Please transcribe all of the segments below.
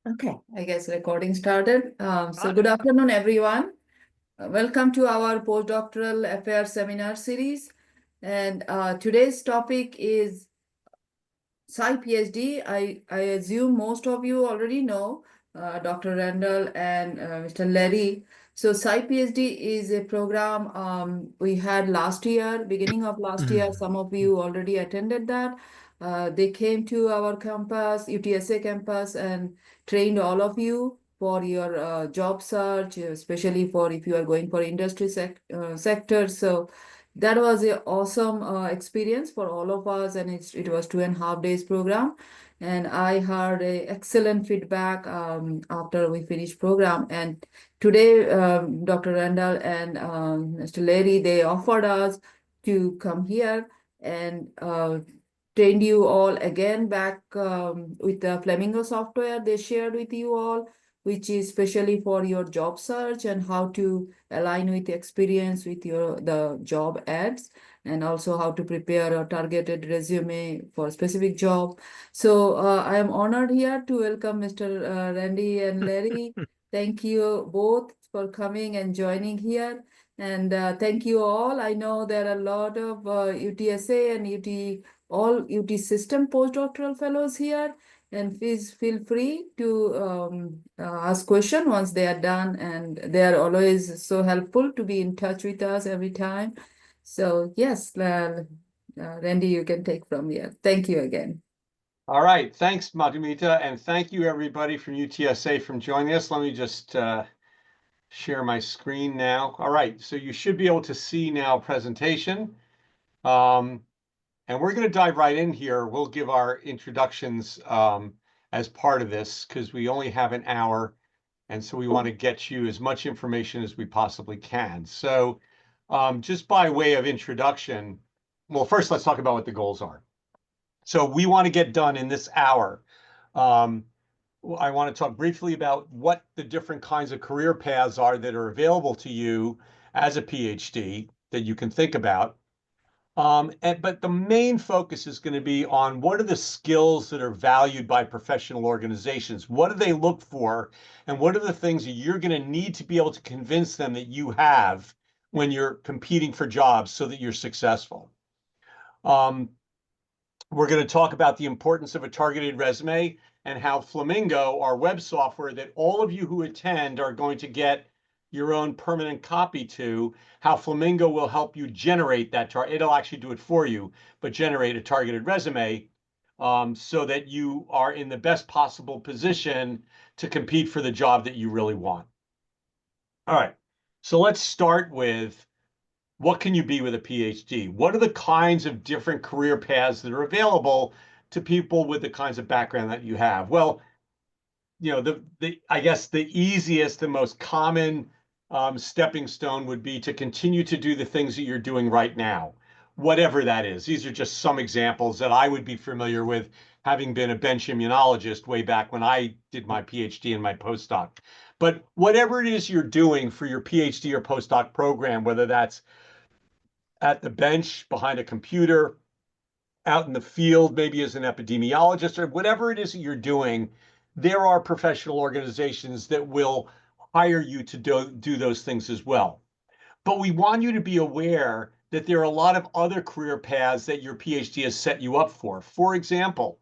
Okay, I guess recording started. So good afternoon, everyone. Welcome to our postdoctoral affairs seminar series. And today's topic is SciPhD. I assume most of you already know Dr. Randall and Mr. Larry. So SciPhD is a program we had last year, beginning of last year. Some of you already attended that. They came to our campus, UTSA campus, and trained all of you for your job search, especially for if you are going for industry sector. So that was an awesome experience for all of us, and it was 2.5 days program. And I heard a excellent feedback after we finished program. And today, Dr. Randall and Mr. Larry, they offered us to come here and train you all again back with the Flamingo software they shared with you all, which is specially for your job search and how to align with experience with the job ads, and also how to prepare a targeted resume for a specific job. So I am honored here to welcome Mr. Randy and Larry. Thank you both for coming and joining here. And thank you all. I know there are a lot of UTSA and all UT system postdoctoral fellows here, and please feel free to ask questions once they are done, and they are always so helpful to be in touch with us every time. So yes, Randy, you can take from here. Thank you again. All right, thanks, Madhumita, and thank you everybody from UTSA for joining us. Let me just share my screen now. All right, so you should be able to see now presentation. And we're going to dive right in here. We'll give our introductions as part of this because we only have an hour. And so we want to get you as much information as we possibly can. So just by way of introduction, well, first, let's talk about what the goals are. So we want to get done in this hour. I want to talk briefly about what the different kinds of career paths are that are available to you as a PhD that you can think about. But the main focus is going to be on what are the skills that are valued by professional organizations? What do they look for? And what are the things that you're going to need to be able to convince them that you have when you're competing for jobs so that you're successful? We're going to talk about the importance of a targeted resume and how Flamingo, our web software that all of you who attend are going to get your own permanent copy to, how Flamingo will help you generate that target. It'll actually do it for you, but generate a targeted resume so that you are in the best possible position to compete for the job that you really want. All right, so let's start with what can you be with a PhD? What are the kinds of different career paths that are available to people with the kinds of background that you have? Well, you know, I guess the easiest and most common stepping stone would be to continue to do the things that you're doing right now, whatever that is. These are just some examples that I would be familiar with, having been a bench immunologist way back when I did my PhD and my postdoc. But whatever it is you're doing for your PhD or postdoc program, whether that's at the bench, behind a computer, out in the field, maybe as an epidemiologist, or whatever it is that you're doing, there are professional organizations that will hire you to do those things as well. But we want you to be aware that there are a lot of other career paths that your PhD has set you up for. For example,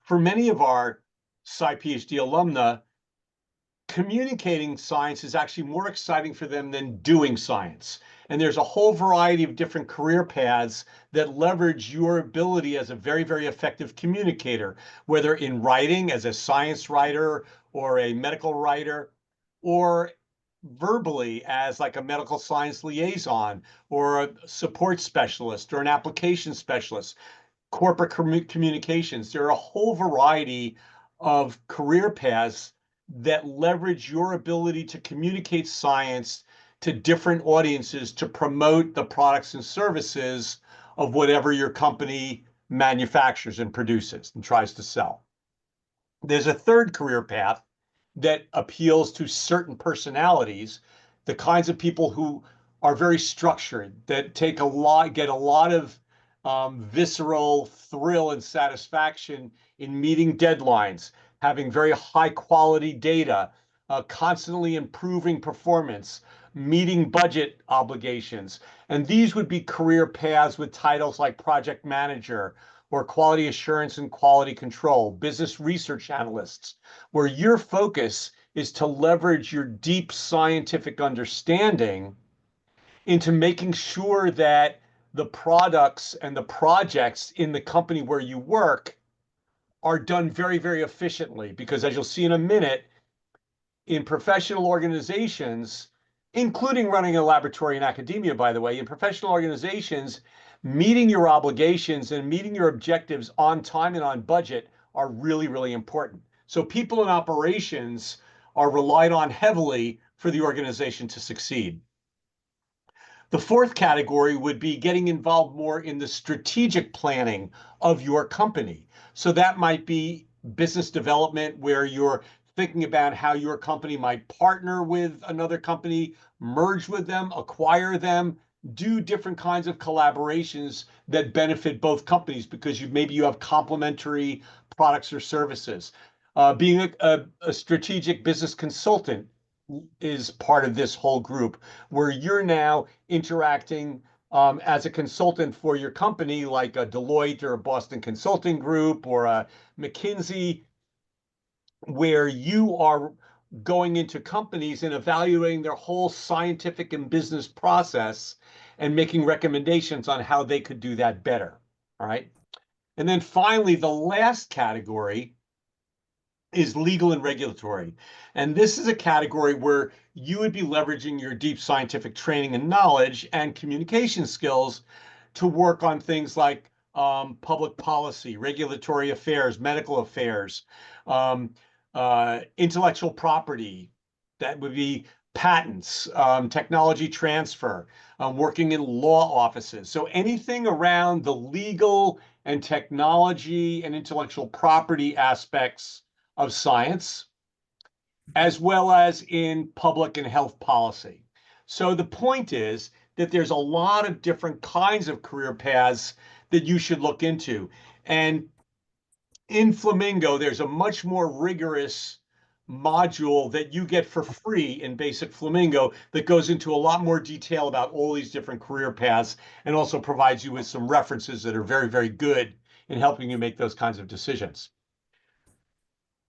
for many of our SciPhD alumna, communicating science is actually more exciting for them than doing science. And there's a whole variety of different career paths that leverage your ability as a very, very effective communicator, whether in writing as a science writer or a medical writer, or verbally as like a medical science liaison or a support specialist or an application specialist, corporate communications. There are a whole variety of career paths that leverage your ability to communicate science to different audiences to promote the products and services of whatever your company manufactures and produces and tries to sell. There's a third career path that appeals to certain personalities, the kinds of people who are very structured, that get a lot of visceral thrill and satisfaction in meeting deadlines, having very high quality data, constantly improving performance, meeting budget obligations. And these would be career paths with titles like project manager or quality assurance and quality control, business research analysts, where your focus is to leverage your deep scientific understanding into making sure that the products and the projects in the company where you work are done very, very efficiently. Because as you'll see in a minute, in professional organizations, including running a laboratory in academia, by the way, in professional organizations, meeting your obligations and meeting your objectives on time and on budget are really, really important. So people in operations are relied on heavily for the organization to succeed. The fourth category would be getting involved more in the strategic planning of your company. So that might be business development, where you're thinking about how your company might partner with another company, merge with them, acquire them, do different kinds of collaborations that benefit both companies because maybe you have complementary products or services. Being a strategic business consultant is part of this whole group, where you're now interacting as a consultant for your company, like a Deloitte or a Boston Consulting Group or a McKinsey, where you are going into companies and evaluating their whole scientific and business process and making recommendations on how they could do that better. All right. And then finally, the last category is legal and regulatory. And this is a category where you would be leveraging your deep scientific training and knowledge and communication skills to work on things like public policy, regulatory affairs, medical affairs, um, intellectual property. That would be patents, technology transfer, working in law offices. So anything around the legal and technology and intellectual property aspects of science, as well as in public and health policy. So the point is that there's a lot of different kinds of career paths that you should look into. And in Flamingo, there's a much more rigorous module that you get for free in Basic Flamingo that goes into a lot more detail about all these different career paths and also provides you with some references that are very, very good in helping you make those kinds of decisions.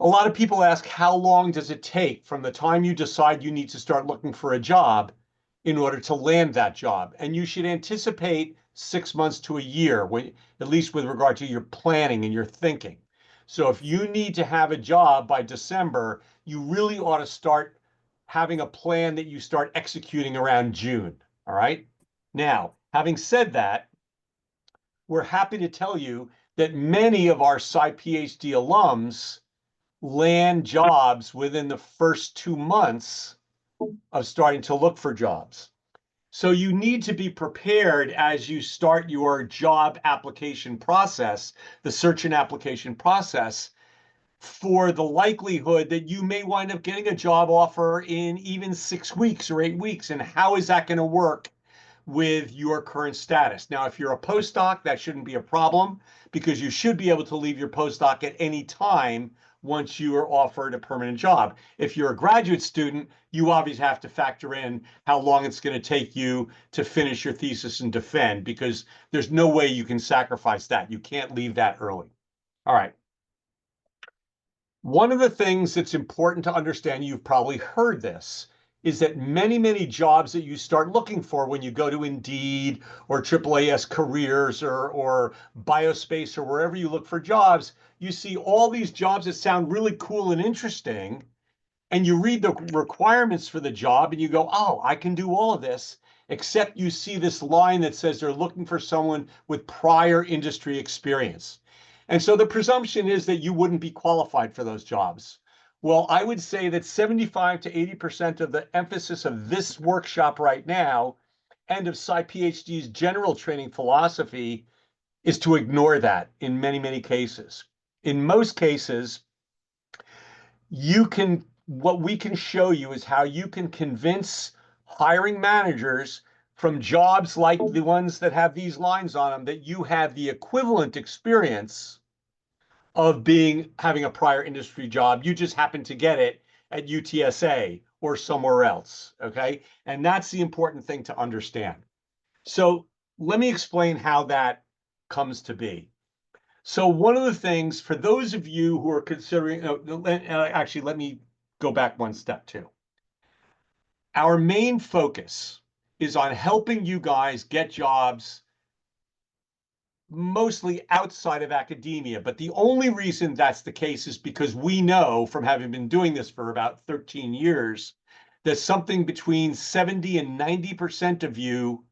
A lot of people ask, how long does it take from the time you decide you need to start looking for a job in order to land that job? And you should anticipate 6 months to a year, at least with regard to your planning and your thinking. So if you need to have a job by December, you really ought to start having a plan that you start executing around June. All right. Now, having said that, we're happy to tell you that many of our SciPhD alums land jobs within the first 2 months of starting to look for jobs. So you need to be prepared as you start your job application process, the search and application process, for the likelihood that you may wind up getting a job offer in even 6 weeks or 8 weeks. And how is that going to work with your current status? Now, if you're a postdoc, that shouldn't be a problem because you should be able to leave your postdoc at any time once you are offered a permanent job. If you're a graduate student, you obviously have to factor in how long it's going to take you to finish your thesis and defend, because there's no way you can sacrifice that. You can't leave that early. All right. One of the things that's important to understand, you've probably heard this, is that many, many jobs that you start looking for when you go to Indeed or AAAS Careers or Biospace or wherever you look for jobs, you see all these jobs that sound really cool and interesting, and you read the requirements for the job and you go, oh, I can do all of this, except you see this line that says they're looking for someone with prior industry experience. And so the presumption is that you wouldn't be qualified for those jobs. Well, I would say that 75 to 80% of the emphasis of this workshop right now and of SciPhD's general training philosophy is to ignore that in many, many cases. In most cases, what we can show you is how you can convince hiring managers from jobs like the ones that have these lines on them that you have the equivalent experience of having a prior industry job. You just happen to get it at UTSA or somewhere else, okay? And that's the important thing to understand. So let me explain how that comes to be. So one of the things, for those of you who are considering, actually, let me go back one step too. Our main focus is on helping you guys get jobs mostly outside of academia. But the only reason that's the case is because we know from having been doing this for about 13 years that something between 70 and 90% of you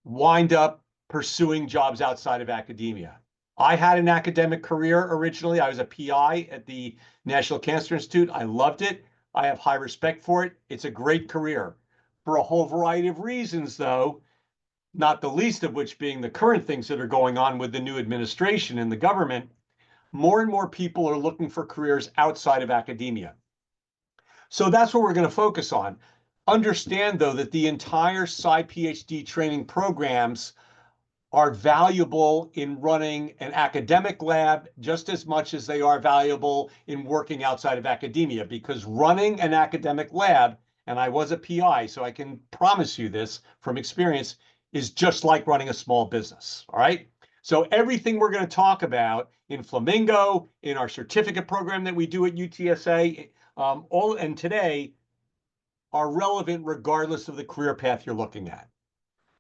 wind up pursuing jobs outside of academia. I had an academic career originally. I was a PI at the National Cancer Institute. I loved it. I have high respect for it. It's a great career. For a whole variety of reasons, though, not the least of which being the current things that are going on with the new administration and the government, more and more people are looking for careers outside of academia. So that's what we're going to focus on. Understand, though, that the entire SciPhD training programs are valuable in running an academic lab just as much as they are valuable in working outside of academia, because running an academic lab, and I was a PI, so I can promise you this from experience, is just like running a small business, all right? So everything we're going to talk about in Flamingo, in our certificate program that we do at UTSA, and today are relevant regardless of the career path you're looking at.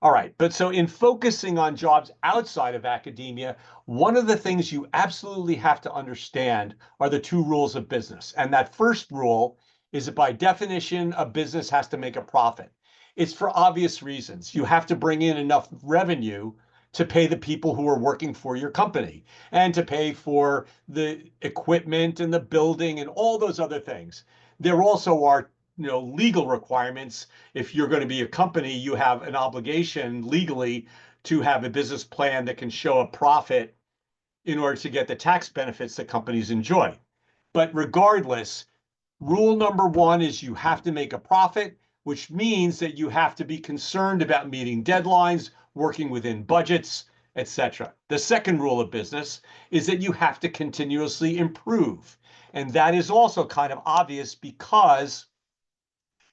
All right, but so in focusing on jobs outside of academia, one of the things you absolutely have to understand are the two rules of business. And that first rule is that by definition, a business has to make a profit. It's for obvious reasons. You have to bring in enough revenue to pay the people who are working for your company and to pay for the equipment and the building and all those other things. There also are legal requirements. If you're going to be a company, you have an obligation legally to have a business plan that can show a profit in order to get the tax benefits that companies enjoy. But regardless, rule number one is you have to make a profit, which means that you have to be concerned about meeting deadlines, working within budgets, etc. The second rule of business is that you have to continuously improve. And that is also kind of obvious because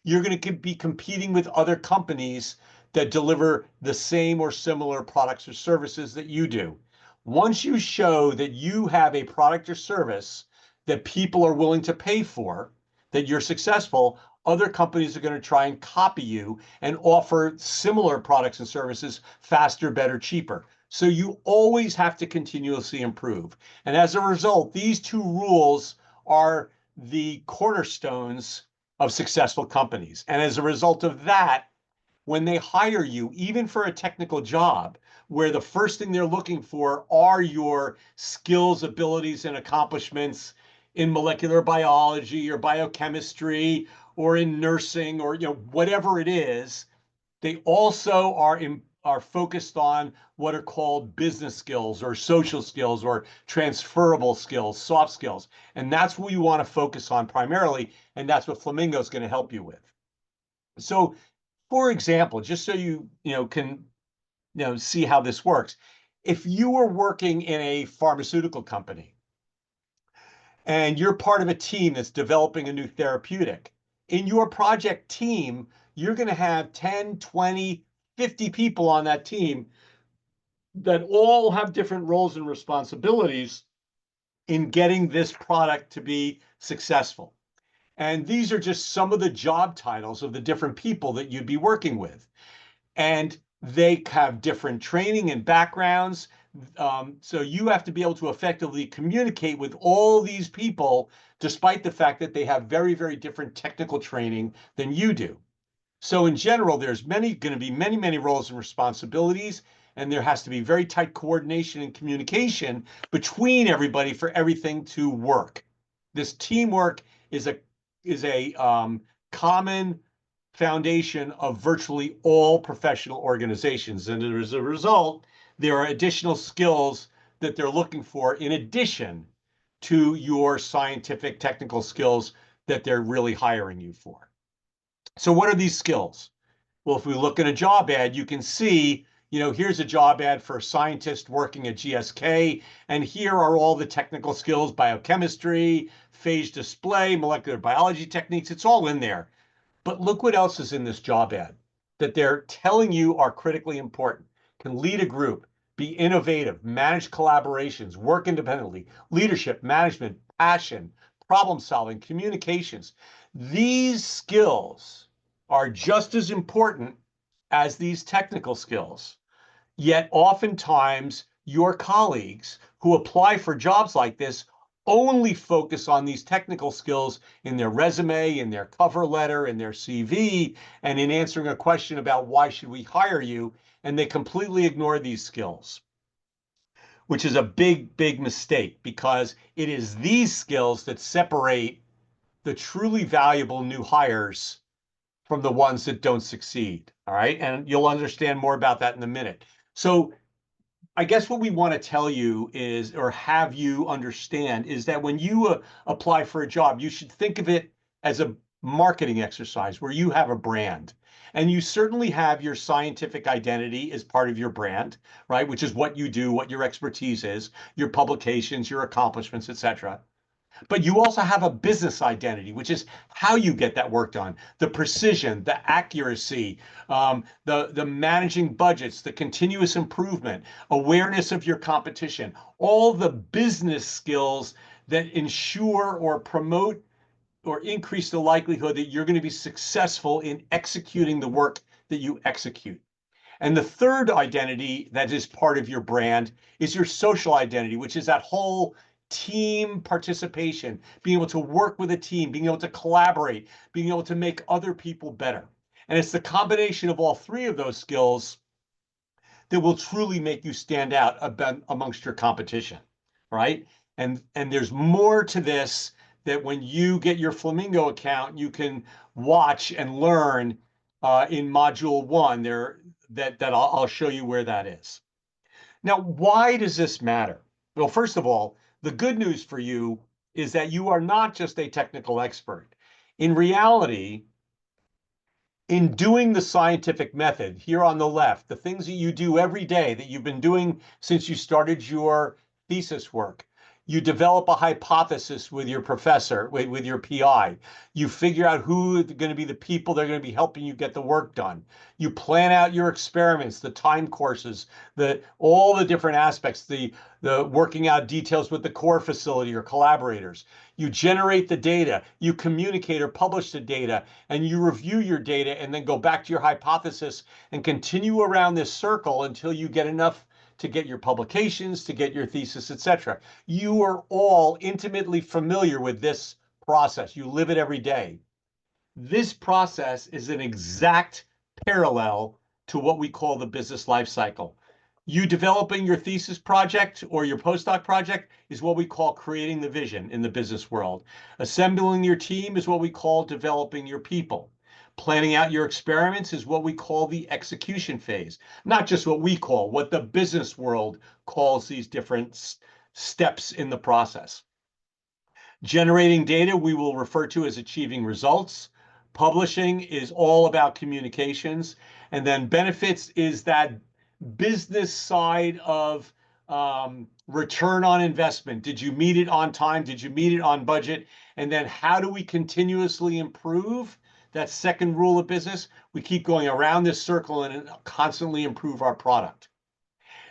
you're going to be competing with other companies that deliver the same or similar products or services that you do. Once you show that you have a product or service that people are willing to pay for, that you're successful, other companies are going to try and copy you and offer similar products and services faster, better, cheaper. So you always have to continuously improve. And as a result, these two rules are the cornerstones of successful companies. And as a result of that, when they hire you, even for a technical job, where the first thing they're looking for are your skills, abilities, and accomplishments in molecular biology or biochemistry or in nursing or whatever it is, they also are focused on what are called business skills or social skills or transferable skills, soft skills. And that's what you want to focus on primarily. And that's what Flamingo is going to help you with. So, for example, just so you can see how this works, if you were working in a pharmaceutical company and you're part of a team that's developing a new therapeutic, in your project team, you're going to have 10, 20, 50 people on that team that all have different roles and responsibilities in getting this product to be successful. And these are just some of the job titles of the different people that you'd be working with. And they have different training and backgrounds. So you have to be able to effectively communicate with all these people, despite the fact that they have very, very different technical training than you do. So in general, there's going to be many, many roles and responsibilities, and there has to be very tight coordination and communication between everybody for everything to work. This teamwork is a common foundation of virtually all professional organizations. And as a result, there are additional skills that they're looking for in addition to your scientific technical skills that they're really hiring you for. So what are these skills? Well, if we look at a job ad, you can see, here's a job ad for a scientist working at GSK, and here are all the technical skills, biochemistry, phage display, molecular biology techniques. It's all in there. But look what else is in this job ad that they're telling you are critically important. Can lead a group, be innovative, manage collaborations, work independently, leadership, management, passion, problem solving, communications. These skills are just as important as these technical skills. Yet oftentimes your colleagues who apply for jobs like this only focus on these technical skills in their resume, in their cover letter, in their CV, and in answering a question about why should we hire you, and they completely ignore these skills, which is a big, big mistake because it is these skills that separate the truly valuable new hires from the ones that don't succeed. All right. And you'll understand more about that in a minute. So I guess what we want to tell you is, or have you understand, is that when you apply for a job, you should think of it as a marketing exercise where you have a brand. And you certainly have your scientific identity as part of your brand, right? Which is what you do, what your expertise is, your publications, your accomplishments, etc. But you also have a business identity, which is how you get that work done, the precision, the accuracy, the managing budgets, the continuous improvement, awareness of your competition, all the business skills that ensure or promote or increase the likelihood that you're going to be successful in executing the work that you execute. And the third identity that is part of your brand is your social identity, which is that whole team participation, being able to work with a team, being able to collaborate, being able to make other people better. And it's the combination of all three of those skills that will truly make you stand out amongst your competition, right? And there's more to this that when you get your Flamingo account, you can watch and learn in module 1 there that I'll show you where that is. Now, why does this matter? Well, first of all, the good news for you is that you are not just a technical expert. In reality, in doing the scientific method here on the left, the things that you do every day that you've been doing since you started your thesis work, you develop a hypothesis with your professor, with your PI. You figure out who are going to be the people that are going to be helping you get the work done. You plan out your experiments, the time courses, all the different aspects, the working out details with the core facility or collaborators. You generate the data, you communicate or publish the data, and you review your data and then go back to your hypothesis and continue around this circle until you get enough to get your publications, to get your thesis, etc. You are all intimately familiar with this process. You live it every day. This process is an exact parallel to what we call the business life cycle. You developing your thesis project or your postdoc project is what we call creating the vision in the business world. Assembling your team is what we call developing your people. Planning out your experiments is what we call the execution phase. Not just what we call, what the business world calls these different steps in the process. Generating data we will refer to as achieving results. Publishing is all about communications. And then benefits is that business side of return on investment. Did you meet it on time? Did you meet it on budget? And then how do we continuously improve? That second rule of business. We keep going around this circle and constantly improve our product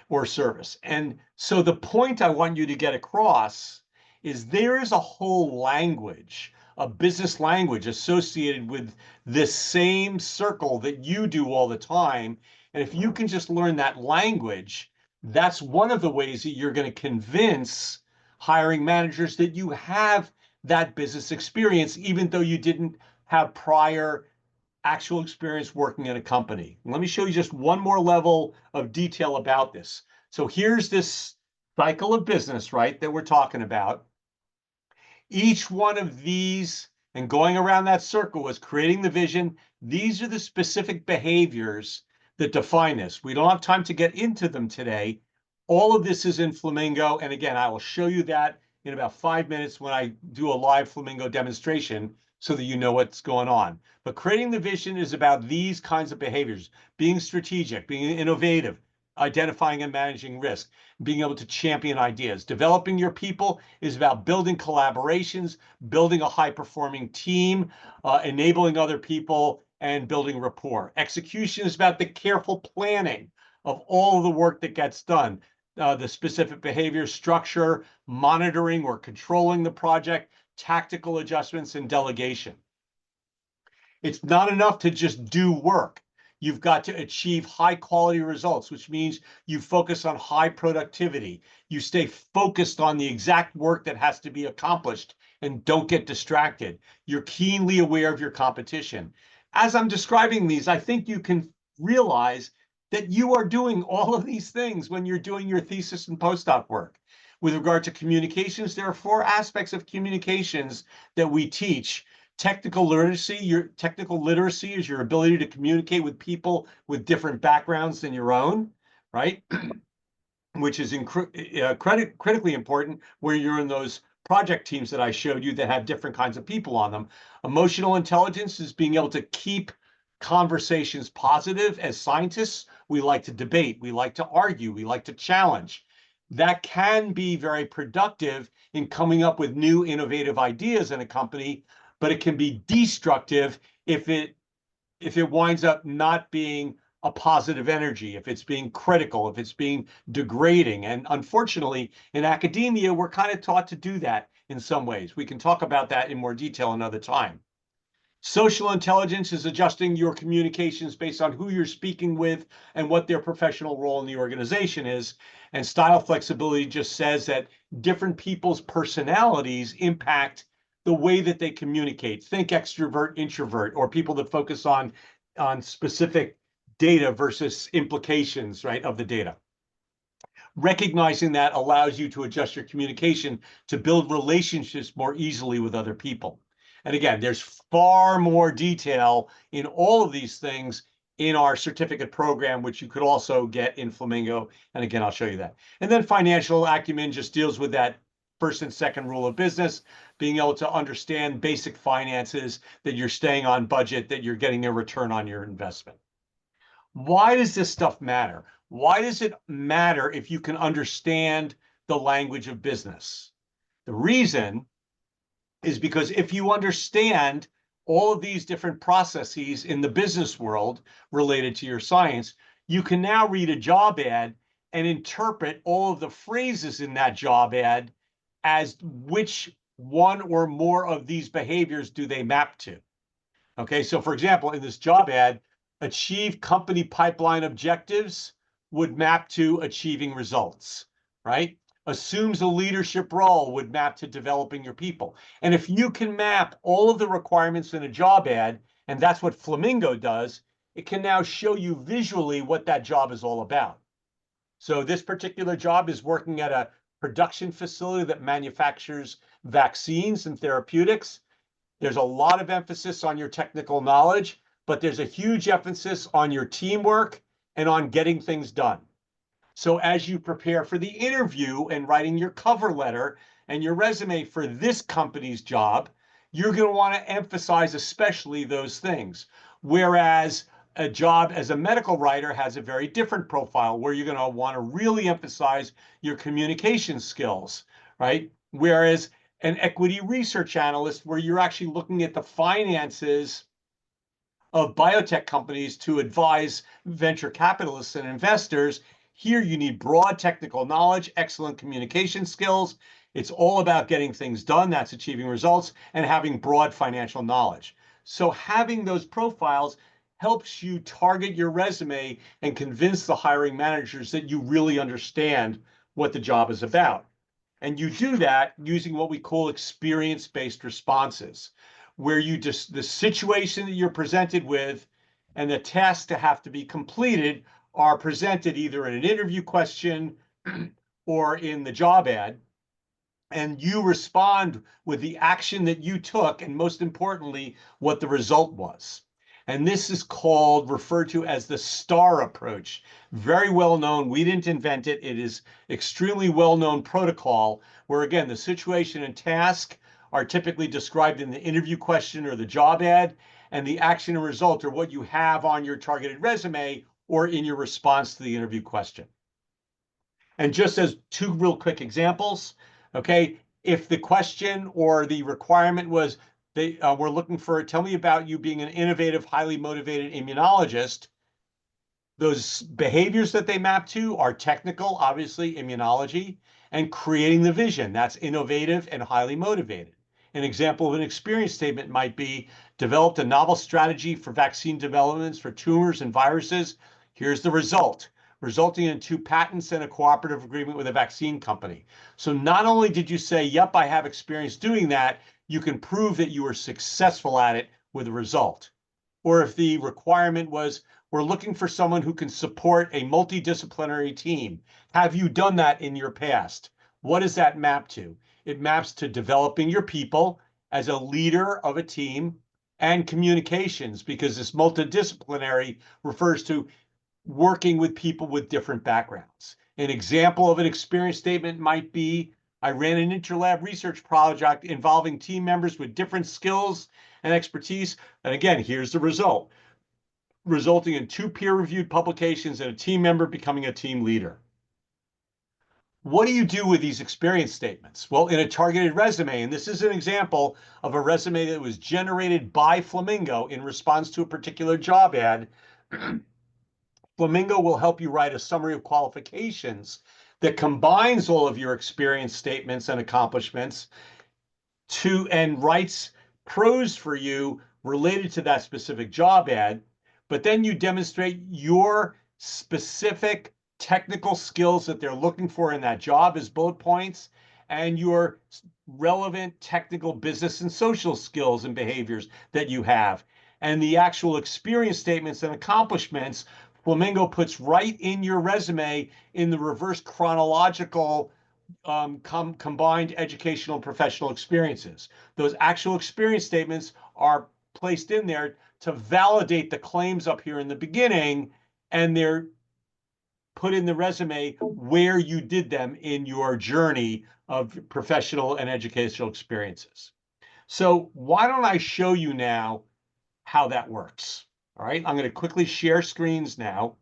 or service. And so the point I want you to get across is there is a whole language, a business language associated with this same circle that you do all the time. And if you can just learn that language, that's one of the ways that you're going to convince hiring managers that you have that business experience, even though you didn't have prior actual experience working in a company. Let me show you just one more level of detail about this. So here's this cycle of business, right, that we're talking about. Each one of these, and going around that circle, was creating the vision. These are the specific behaviors that define this. We don't have time to get into them today. All of this is in Flamingo. And again, I will show you that in about 5 minutes when I do a live Flamingo demonstration so that you know what's going on. But creating the vision is about these kinds of behaviors: being strategic, being innovative, identifying and managing risk, being able to champion ideas. Developing your people is about building collaborations, building a high-performing team, enabling other people, and building rapport. Execution is about the careful planning of all of the work that gets done, the specific behavior, structure, monitoring or controlling the project, tactical adjustments, and delegation. It's not enough to just do work. You've got to achieve high quality results, which means you focus on high productivity. You stay focused on the exact work that has to be accomplished and don't get distracted. You're keenly aware of your competition. As I'm describing these, I think you can realize that you are doing all of these things when you're doing your thesis and postdoc work. With regard to communications, there are 4 aspects of communications that we teach. Technical literacy, is your ability to communicate with people with different backgrounds than your own, right? Which is critically important where you're in those project teams that I showed you that have different kinds of people on them. Emotional intelligence is being able to keep conversations positive. As scientists, we like to debate, we like to argue, we like to challenge. That can be very productive in coming up with new innovative ideas in a company, but it can be destructive if it winds up not being a positive energy, if it's being critical, if it's being degrading. And unfortunately, in academia, we're kind of taught to do that in some ways. We can talk about that in more detail another time. Social intelligence is adjusting your communications based on who you're speaking with and what their professional role in the organization is. And style flexibility just says that different people's personalities impact the way that they communicate. Think extrovert, introvert, or people that focus on specific data versus implications, right, of the data. Recognizing that allows you to adjust your communication to build relationships more easily with other people. And again, there's far more detail in all of these things in our certificate program, which you could also get in Flamingo. And again, I'll show you that. And then financial acumen just deals with that first and second rule of business, being able to understand basic finances, that you're staying on budget, that you're getting a return on your investment. Why does this stuff matter? Why does it matter if you can understand the language of business? The reason is because if you understand all of these different processes in the business world related to your science, you can now read a job ad and interpret all of the phrases in that job ad as which one or more of these behaviors do they map to. Okay, so for example, in this job ad, achieve company pipeline objectives would map to achieving results, right? Assumes a leadership role would map to developing your people. And if you can map all of the requirements in a job ad, and that's what Flamingo does, it can now show you visually what that job is all about. So this particular job is working at a production facility that manufactures vaccines and therapeutics. There's a lot of emphasis on your technical knowledge, but there's a huge emphasis on your teamwork and on getting things done. So as you prepare for the interview and writing your cover letter and your resume for this company's job, you're going to want to emphasize especially those things. Whereas a job as a medical writer has a very different profile where you're going to want to really emphasize your communication skills, right? Whereas an equity research analyst, where you're actually looking at the finances of biotech companies to advise venture capitalists and investors, here you need broad technical knowledge, excellent communication skills. It's all about getting things done, that's achieving results, and having broad financial knowledge. So having those profiles helps you target your resume and convince the hiring managers that you really understand what the job is about. And you do that using what we call experience-based responses, where you just, the situation that you're presented with and the tasks to have to be completed are presented either in an interview question or in the job ad. And you respond with the action that you took, and most importantly, what the result was. And this is referred to as the STAR approach. Very well known. We didn't invent it. It is extremely well-known protocol where, again, the situation and task are typically described in the interview question or the job ad, and the action and result, or what you have on your targeted resume, or in your response to the interview question. And just as two real quick examples, okay, if the question or the requirement was they were looking for, tell me about you being an innovative, highly motivated immunologist, those behaviors that they map to are technical, obviously, immunology, and creating the vision. That's innovative and highly motivated. An example of an experience statement might be developed a novel strategy for vaccine developments for tumors and viruses. Here's the result, resulting in 2 patents and a cooperative agreement with a vaccine company. So not only did you say, yep, I have experience doing that, you can prove that you were successful at it with a result. Or if the requirement was, we're looking for someone who can support a multidisciplinary team. Have you done that in your past? What does that map to? It maps to developing your people as a leader of a team and communications, because this multidisciplinary refers to working with people with different backgrounds. An example of an experience statement might be, I ran an interlab research project involving team members with different skills and expertise. And again, here's the result, resulting in 2 peer-reviewed publications and a team member becoming a team leader. What do you do with these experience statements? Well, in a targeted resume, and this is an example of a resume that was generated by Flamingo in response to a particular job ad, Flamingo will help you write a summary of qualifications that combines all of your experience statements and accomplishments and writes prose for you related to that specific job ad, but then you demonstrate your specific technical skills that they're looking for in that job as bullet points, and your relevant technical business and social skills and behaviors that you have. And the actual experience statements and accomplishments, Flamingo puts right in your resume in the reverse chronological combined educational and professional experiences. Those actual experience statements are placed in there to validate the claims up here in the beginning, and they're put in the resume where you did them in your journey of professional and educational experiences. So why don't I show you now how that works? All right, I'm going to quickly share screens now.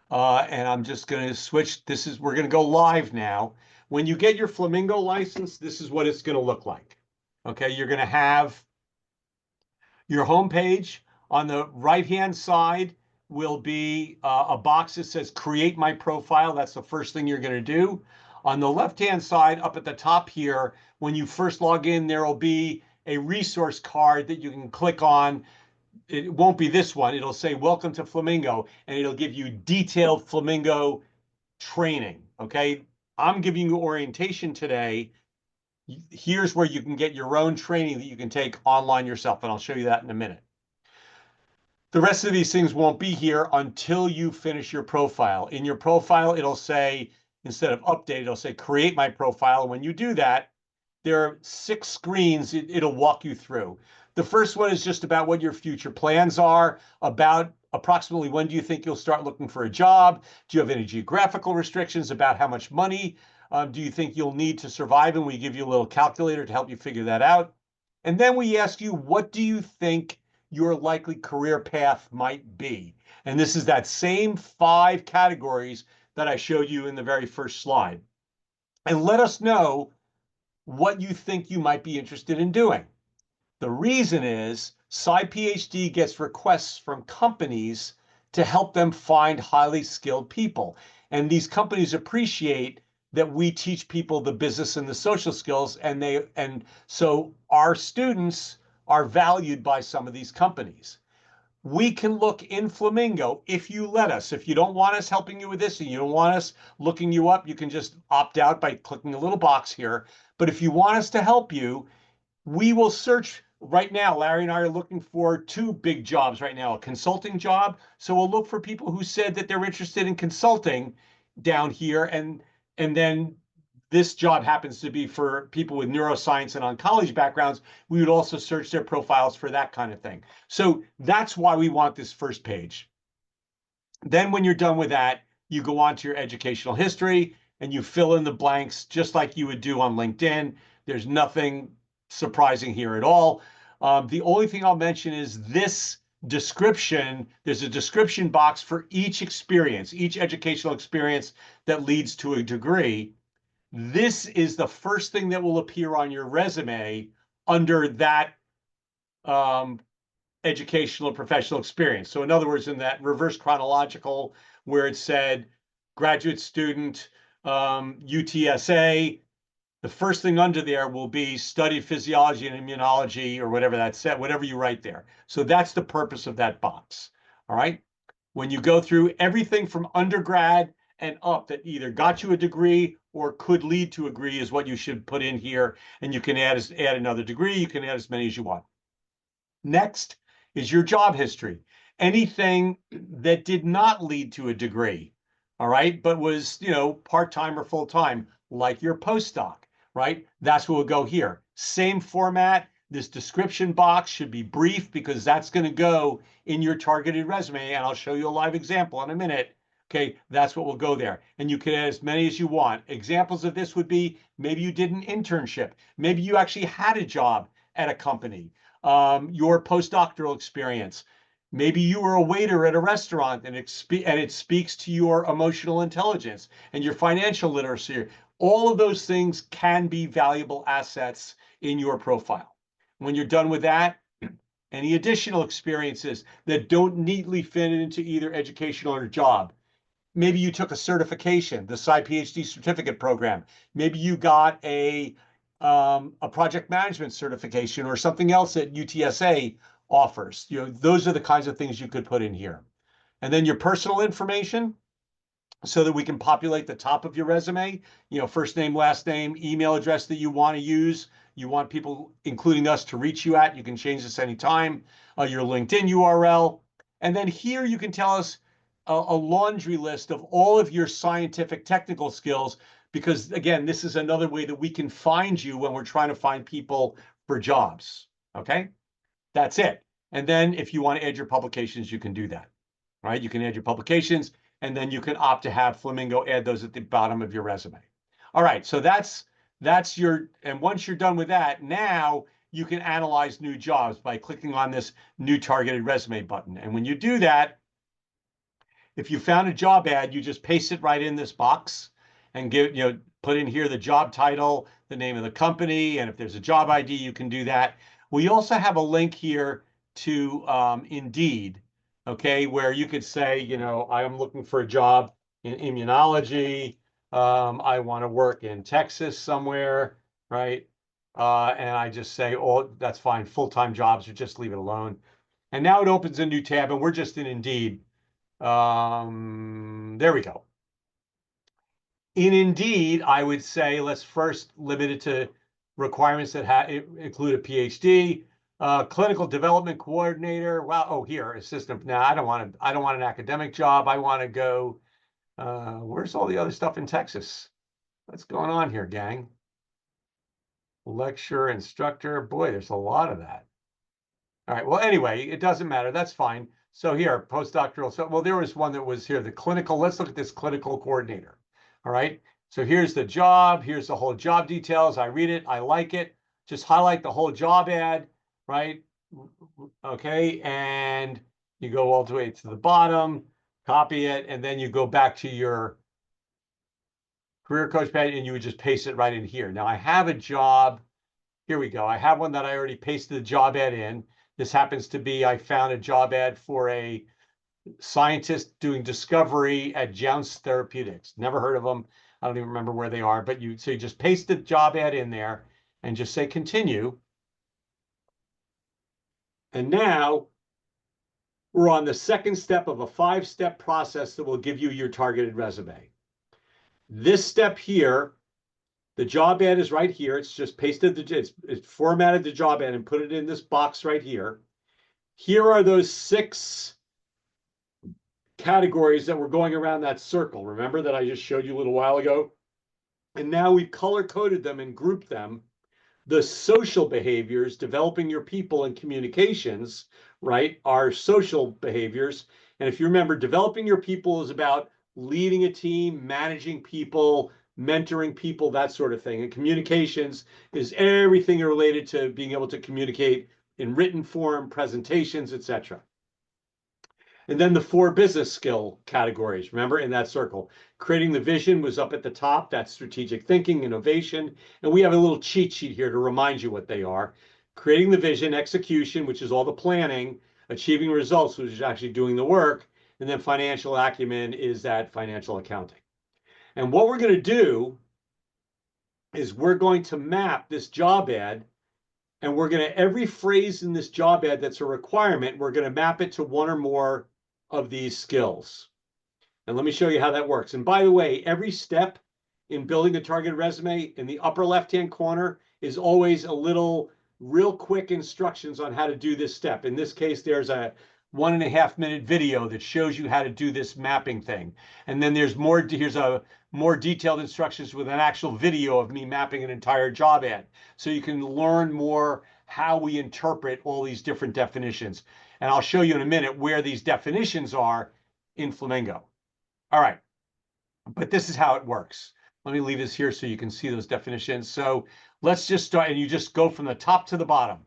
And I'm just going to switch. We're going to go live now. When you get your Flamingo license, this is what it's going to look like. Okay, you're going to have your home page. On the right-hand side will be a box that says create my profile. That's the first thing you're going to do. On the left-hand side, up at the top here, when you first log in, there will be a resource card that you can click on. It won't be this one. It'll say, welcome to Flamingo, and it'll give you detailed Flamingo training, okay? I'm giving you orientation today. Here's where you can get your own training that you can take online yourself, and I'll show you that in a minute. The rest of these things won't be here until you finish your profile. In your profile, it'll say, instead of update, it'll say create my profile. And when you do that, there are 6 screens it'll walk you through. The first one is just about what your future plans are, about approximately when do you think you'll start looking for a job? Do you have any geographical restrictions about how much money do you think you'll need to survive? And we give you a little calculator to help you figure that out. And then we ask you, what do you think your likely career path might be? And this is that same 5 categories that I showed you in the very first slide. And let us know what you think you might be interested in doing. The reason is SciPhD gets requests from companies to help them find highly skilled people. And these companies appreciate that we teach people the business and the social skills, and so our students are valued by some of these companies. We can look in Flamingo if you let us. If you don't want us helping you with this and you don't want us looking you up, you can just opt out by clicking a little box here. But if you want us to help you, we will search. Right now, Larry and I are looking for 2 big jobs right now, a consulting job. So we'll look for people who said that they're interested in consulting down here. And then this job happens to be for people with neuroscience and oncology backgrounds. We would also search their profiles for that kind of thing. So that's why we want this first page. Then when you're done with that, you go on to your educational history and you fill in the blanks just like you would do on LinkedIn. There's nothing surprising here at all. The only thing I'll mention is this description, there's a description box for each experience, each educational experience that leads to a degree. This is the first thing that will appear on your resume under that educational or professional experience. So in other words, in that reverse chronological where it said graduate student, UTSA, the first thing under there will be studied physiology and immunology or whatever that said, whatever you write there. So that's the purpose of that box. All right. When you go through everything from undergrad and up that either got you a degree or could lead to a degree is what you should put in here. And you can add another degree. You can add as many as you want. Next is your job history. Anything that did not lead to a degree, all right, but was, part-time or full-time, like your postdoc, right? That's what will go here. Same format. This description box should be brief because that's going to go in your targeted resume, and I'll show you a live example in a minute. Okay, that's what will go there. And you can add as many as you want. Examples of this would be maybe you did an internship. Maybe you actually had a job at a company. Your postdoctoral experience. Maybe you were a waiter at a restaurant and it speaks to your emotional intelligence and your financial literacy. All of those things can be valuable assets in your profile. When you're done with that, any additional experiences that don't neatly fit into either educational or job. Maybe you took a certification, the SciPhD certificate program. Maybe you got a project management certification or something else that UTSA offers. Those are the kinds of things you could put in here. And then your personal information, so that we can populate the top of your resume, first name, last name, email address that you want to use. You want people, including us, to reach you at. You can change this anytime. Your LinkedIn URL. And then here you can tell us a laundry list of all of your scientific technical skills, because again, this is another way that we can find you when we're trying to find people for jobs. Okay, that's it. And then if you want to add your publications, you can do that. Right? You can add your publications, and then you can opt to have Flamingo add those at the bottom of your resume. All right, so that's and once you're done with that, now you can analyze new jobs by clicking on this new targeted resume button. And when you do that, if you found a job ad, you just paste it right in this box and put in here the job title, the name of the company, and if there's a job ID, you can do that. We also have a link here to Indeed, okay, where you could say, I am looking for a job in immunology. I want to work in Texas somewhere, right? And I just say, oh, that's fine, full-time jobs, or just leave it alone. And now it opens a new tab, and we're just in Indeed. There we go. In Indeed, I would say let's first limit it to requirements that include a PhD, clinical development coordinator. Wow, oh here, assistant. Now I don't want an academic job. I want to go. Where's all the other stuff in Texas? What's going on here, gang? Lecturer, instructor. Boy, there's a lot of that. All right. Well, anyway, it doesn't matter. That's fine. So here, postdoctoral. So, well, there was one that was here, the clinical. Let's look at this clinical coordinator. All right. So here's the job. Here's the whole job details. I read it. I like it. Just highlight the whole job ad, right? Okay. And you go all the way to the bottom, copy it, and then you go back to your career coach page and you would just paste it right in here. Now I have a job. Here we go. I have one that I already pasted the job ad in. This happens to be, I found a job ad for a scientist doing discovery at Jounce Therapeutics. Never heard of them. I don't even remember where they are, but you just paste the job ad in there and just say continue. And now we're on the second step of a 5-step process that will give you your targeted resume. This step here, the job ad is right here. It's just pasted, it's formatted the job ad and put it in this box right here. Here are those 6 categories that were going around that circle. Remember that I just showed you a little while ago? And now we've color-coded them and grouped them. The social behaviors, developing your people and communications, right, are social behaviors. And if you remember, developing your people is about leading a team, managing people, mentoring people, that sort of thing. And communications is everything related to being able to communicate in written form, presentations, etc. And then the 4 business skill categories, remember, in that circle. Creating the vision was up at the top. That's strategic thinking, innovation. And we have a little cheat sheet here to remind you what they are. Creating the vision, execution, which is all the planning, achieving results, which is actually doing the work, and then financial acumen is that financial accounting. And what we're going to do is we're going to map this job ad, and we're going to, every phrase in this job ad that's a requirement, we're going to map it to one or more of these skills. And let me show you how that works. And by the way, every step in building a targeted resume in the upper left-hand corner is always a little real quick instructions on how to do this step. In this case, there's a 1.5-minute video that shows you how to do this mapping thing. And then here's a more detailed instructions with an actual video of me mapping an entire job ad. So you can learn more how we interpret all these different definitions. And I'll show you in a minute where these definitions are in Flamingo. All right, but this is how it works. Let me leave this here so you can see those definitions. So let's just start, and you just go from the top to the bottom.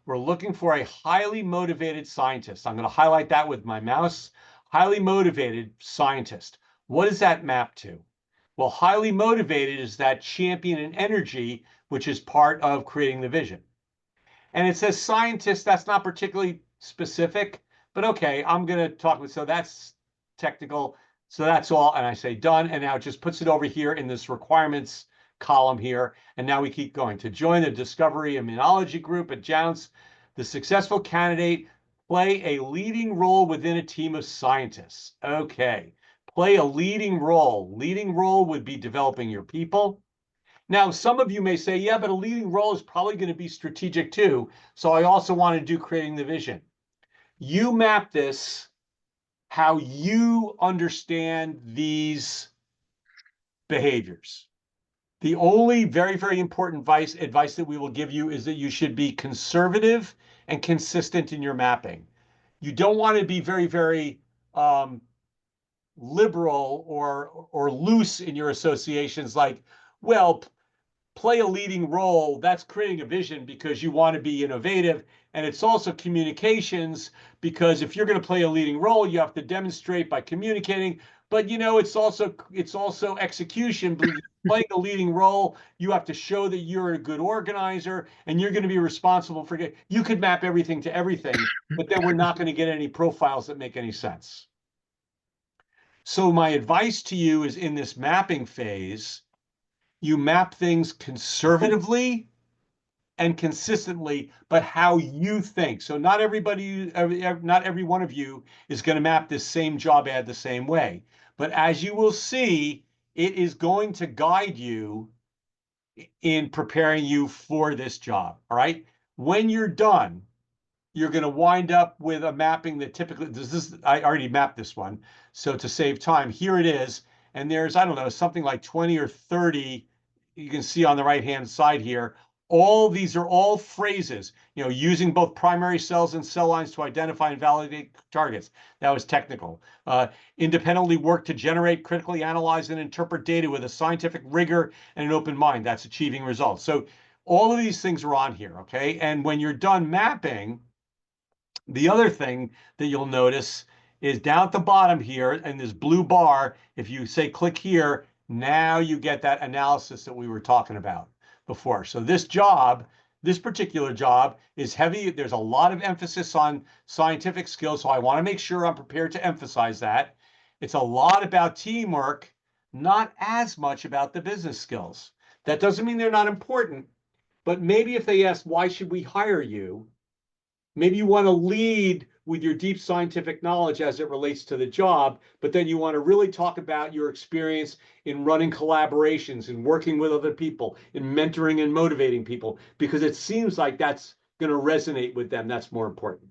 We're looking for a highly motivated scientist. I'm going to highlight that with my mouse. Highly motivated scientist. What does that map to? Well, highly motivated is that champion and energy, which is part of creating the vision. And it says scientist. That's not particularly specific, but okay, I'm going to talk with, so that's technical. So that's all. And I say done. And now it just puts it over here in this requirements column here. And now we keep going. To join the discovery immunology group at Jounce, the successful candidate play a leading role within a team of scientists. Okay. Play a leading role. Leading role would be developing your people. Now, some of you may say, yeah, but a leading role is probably going to be strategic too. So I also want to do creating the vision. You map this how you understand these behaviors. The only very, very important advice that we will give you is that you should be conservative and consistent in your mapping. You don't want to be very, very liberal or loose in your associations, like, well, play a leading role. That's creating a vision because you want to be innovative. And it's also communications, because if you're going to play a leading role, you have to demonstrate by communicating. But it's also execution. Playing a leading role, you have to show that you're a good organizer and you're going to be responsible for it. You could map everything to everything, but then we're not going to get any profiles that make any sense. So my advice to you is, in this mapping phase, you map things conservatively and consistently, but how you think. So not every one of you is going to map this same job ad the same way. But as you will see, it is going to guide you in preparing you for this job. All right. When you're done, you're going to wind up with a mapping that typically, I already mapped this one. So to save time, here it is. And there's, I don't know, something like 20 or 30, you can see on the right-hand side here. All these are all phrases, using both primary cells and cell lines to identify and validate targets. That was technical. Independently work to generate, critically analyze, and interpret data with a scientific rigor and an open mind. That's achieving results. So all of these things are on here, okay? And when you're done mapping, the other thing that you'll notice is down at the bottom here in this blue bar, if you say click here, now you get that analysis that we were talking about before. So this particular job is heavy. There's a lot of emphasis on scientific skills, so I want to make sure I'm prepared to emphasize that. It's a lot about teamwork, not as much about the business skills. That doesn't mean they're not important, but maybe if they ask, why should we hire you? Maybe you want to lead with your deep scientific knowledge as it relates to the job, but then you want to really talk about your experience in running collaborations and working with other people, in mentoring and motivating people, because it seems like that's going to resonate with them. That's more important.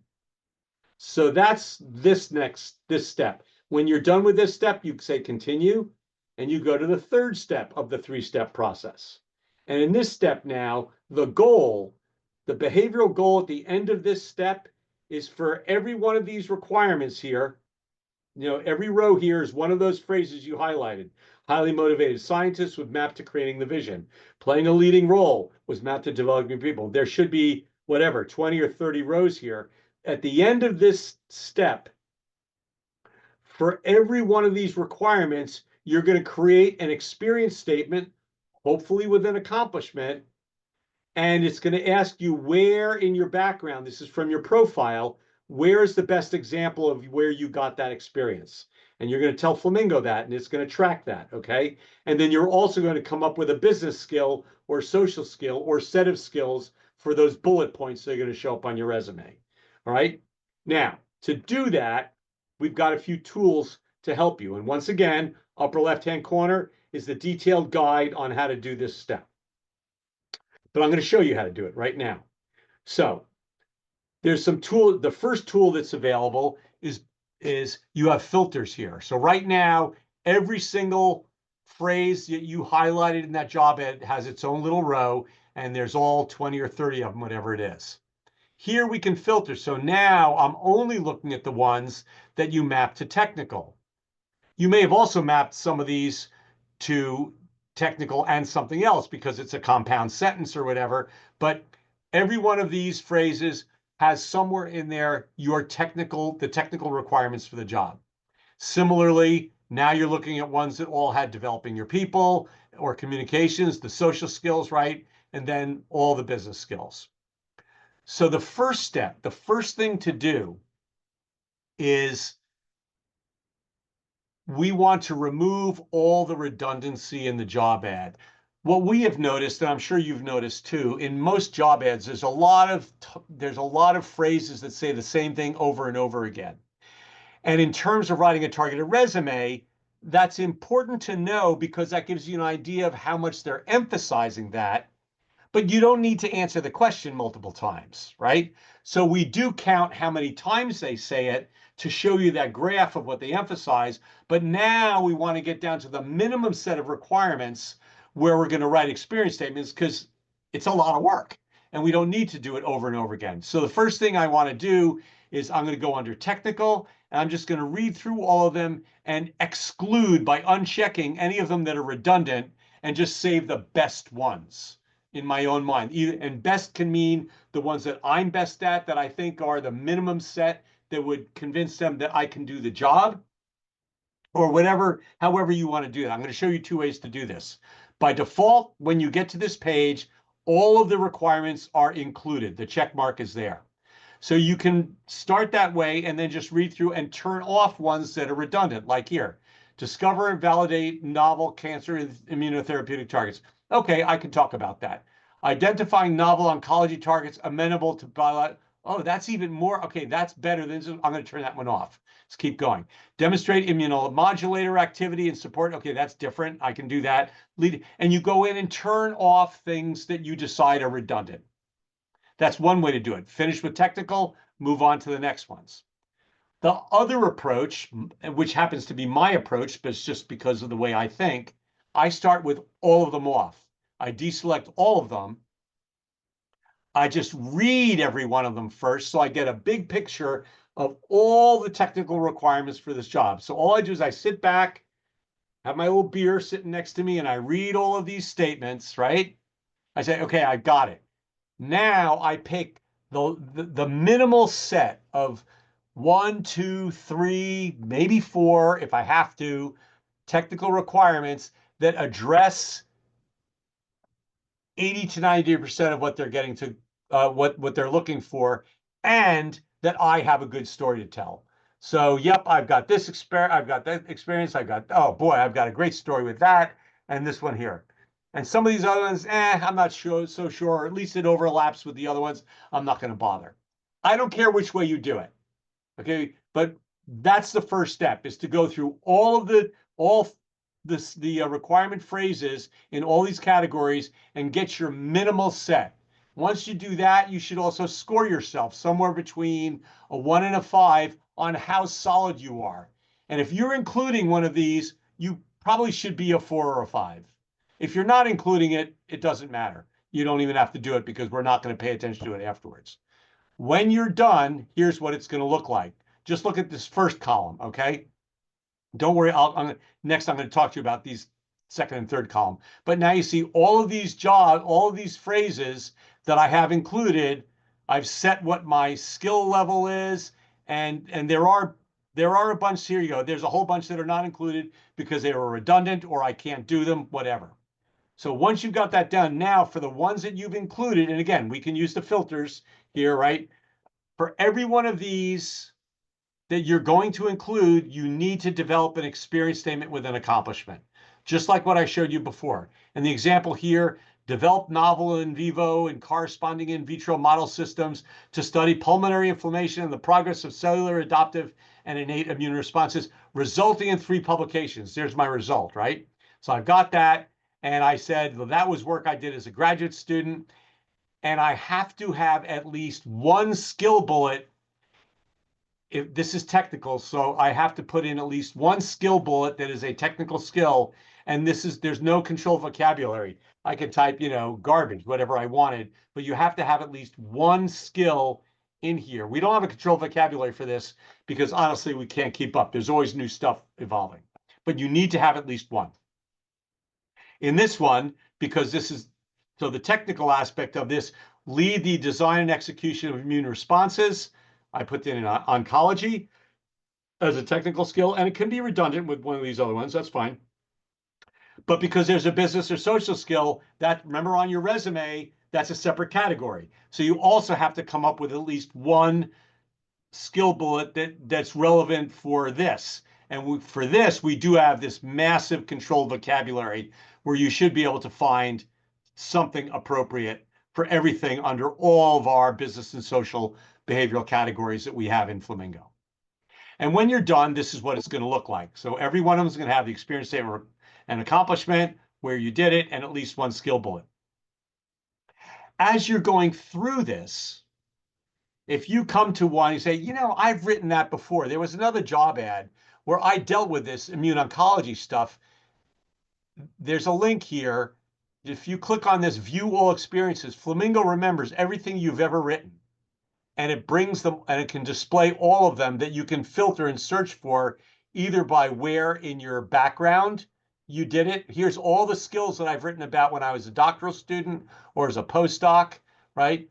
So that's this step. When you're done with this step, you say continue, and you go to the third step of the 3-step process. And in this step now, the behavioral goal at the end of this step is for every one of these requirements here. Every row here is one of those phrases you highlighted. Highly motivated scientists was mapped to creating the vision. Playing a leading role was mapped to developing people. There should be, 20 or 30 rows here. At the end of this step, For every one of these requirements, you're going to create an experience statement, hopefully with an accomplishment, and it's going to ask you where in your background, this is from your profile, where is the best example of where you got that experience? And you're going to tell Flamingo that, and it's going to track that, okay? And then you're also going to come up with a business skill or social skill or set of skills for those bullet points that are going to show up on your resume, all right? Now, to do that, we've got a few tools to help you. And once again, upper left-hand corner is the detailed guide on how to do this step. But I'm going to show you how to do it right now. So there's some tool. The first tool that's available is you have filters here. So right now, every single phrase that you highlighted in that job ad has its own little row, and there's all 20 or 30 of them, whatever it is. Here we can filter. So now I'm only looking at the ones that you map to technical. You may have also mapped some of these to technical and something else because it's a compound sentence or whatever. But every one of these phrases has somewhere in there the technical requirements for the job. Similarly, now you're looking at ones that all had developing your people or communications, the social skills, right? And then all the business skills. So the first step, the first thing to do is we want to remove all the redundancy in the job ad. What we have noticed, and I'm sure you've noticed too, in most job ads, there's a lot of phrases that say the same thing over and over again. And in terms of writing a targeted resume, that's important to know because that gives you an idea of how much they're emphasizing that. But you don't need to answer the question multiple times, right? So we do count how many times they say it to show you that graph of what they emphasize. But now we want to get down to the minimum set of requirements where we're going to write experience statements because it's a lot of work and we don't need to do it over and over again. So the first thing I want to do is I'm going to go under technical and I'm just going to read through all of them and exclude by unchecking any of them that are redundant and just save the best ones in my own mind. And best can mean the ones that I'm best at, that I think are the minimum set that would convince them that I can do the job, or whatever, however you want to do that. I'm going to show you two ways to do this. By default, when you get to this page, all of the requirements are included. The check mark is there. So you can start that way and then just read through and turn off ones that are redundant, like here. Discover and validate novel cancer and immunotherapeutic targets. Okay, I can talk about that. Identifying novel oncology targets amenable to biological. Oh, that's even more. Okay, that's better than. I'm going to turn that one off. Let's keep going. Demonstrate immunomodulator activity and support. Okay, that's different. I can do that. And you go in and turn off things that you decide are redundant. That's one way to do it. Finish with technical, move on to the next ones. The other approach, which happens to be my approach, but it's just because of the way I think, I start with all of them off. I deselect all of them. I just read every one of them first, so I get a big picture of all the technical requirements for this job. So all I do is I sit back, have my little beer sitting next to me, and I read all of these statements, right? I say, okay, I got it. Now I pick the minimal set of 1, 2, 3, maybe 4, if I have to, technical requirements that address 80 to 90% of what they're getting to, what they're looking for, and that I have a good story to tell. So, yep, I've got this experience, I've got that experience, oh boy, I've got a great story with that, and this one here. And some of these other ones, I'm not so sure, or at least it overlaps with the other ones. I'm not going to bother. I don't care which way you do it. Okay, but that's the first step, is to go through all the requirement phrases in all these categories and get your minimal set. Once you do that, you should also score yourself somewhere between a 1 and a 5 on how solid you are. And if you're including one of these, you probably should be a 4 or a 5. If you're not including it, it doesn't matter. You don't even have to do it because we're not going to pay attention to it afterwards. When you're done, here's what it's going to look like. Just look at this first column, okay? Don't worry, next I'm going to talk to you about these second and third column. But now you see all of these phrases that I have included. I've set what my skill level is, and there are There are a bunch, here you go. There's a whole bunch that are not included because they were redundant or I can't do them, whatever. So once you've got that done, now for the ones that you've included, and again, we can use the filters here, right? For every one of these that you're going to include, you need to develop an experience statement with an accomplishment, just like what I showed you before. And the example here, develop novel in vivo and corresponding in vitro model systems to study pulmonary inflammation and the progress of cellular adaptive and innate immune responses, resulting in 3 publications. There's my result, right? So I've got that. And I said, well, that was work I did as a graduate student. And I have to have at least one skill bullet. If this is technical, so I have to put in at least one skill bullet that is a technical skill. And there's no control vocabulary. I could type, garbage, whatever I wanted, but you have to have at least one skill in here. We don't have a control vocabulary for this because honestly, we can't keep up. There's always new stuff evolving, but you need to have at least one. In this one, because so the technical aspect of this, lead the design and execution of immune responses. I put that in oncology as a technical skill, and it can be redundant with one of these other ones. That's fine. But because there's a business or social skill, that, remember on your resume, that's a separate category. So you also have to come up with at least one skill bullet that's relevant for this. And for this, we do have this massive controlled vocabulary where you should be able to find something appropriate for everything under all of our business and social behavioral categories that we have in Flamingo. And when you're done, this is what it's going to look like. So every one of them is going to have the experience statement and accomplishment, where you did it, and at least one skill bullet. As you're going through this, if you come to one, you say, I've written that before. There was another job ad where I dealt with this immune oncology stuff. There's a link here. If you click on this, view all experiences, Flamingo remembers everything you've ever written. And it brings them, and it can display all of them that you can filter and search for, either by where in your background you did it. Here's all the skills that I've written about when I was a doctoral student or as a postdoc, right?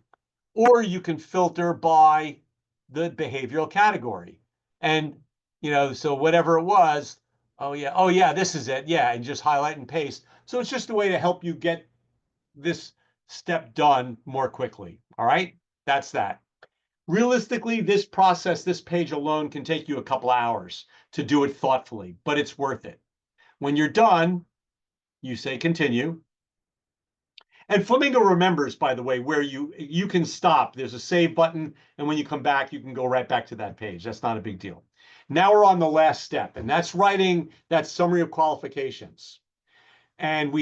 Or you can filter by the behavioral category. And, so whatever it was, oh yeah, this is it. Yeah, and just highlight and paste. So it's just a way to help you get this step done more quickly. All right, that's that. Realistically, this process, this page alone can take you a couple hours to do it thoughtfully, but it's worth it. When you're done, you say continue. And Flamingo remembers, by the way, where you can stop. There's a save button, and when you come back, you can go right back to that page. That's not a big deal. Now we're on the last step, and that's writing that summary of qualifications. And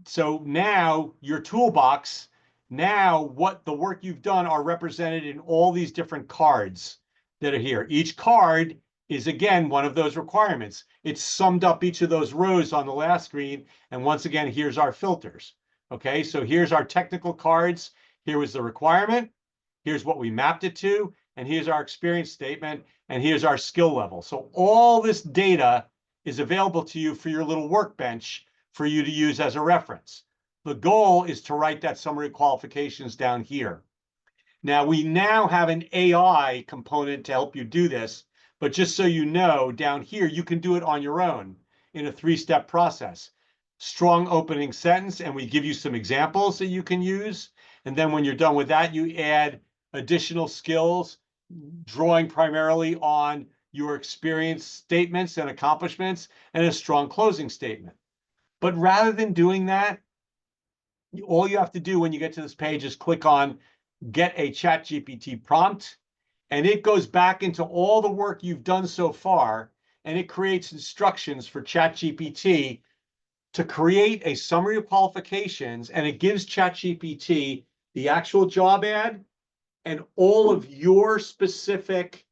so now your toolbox, now what the work you've done are represented in all these different cards that are here. Each card is, again, one of those requirements. It's summed up each of those rows on the last screen. And once again, here's our filters. Okay, so here's our technical cards. Here was the requirement. Here's what we mapped it to. And here's our experience statement. And here's our skill level. So all this data is available to you for your little workbench for you to use as a reference. The goal is to write that summary qualifications down here. Now, we now have an AI component to help you do this. But just so you know, down here, you can do it on your own in a 3-step process. Strong opening sentence, and we give you some examples that you can use. And then when you're done with that, you add additional skills, drawing primarily on your experience statements and accomplishments, and a strong closing statement. But rather than doing that, all you have to do when you get to this page is click on Get a ChatGPT Prompt, and it goes back into all the work you've done so far, and it creates instructions for ChatGPT to create a summary of qualifications, and it gives ChatGPT the actual job ad and all of your specific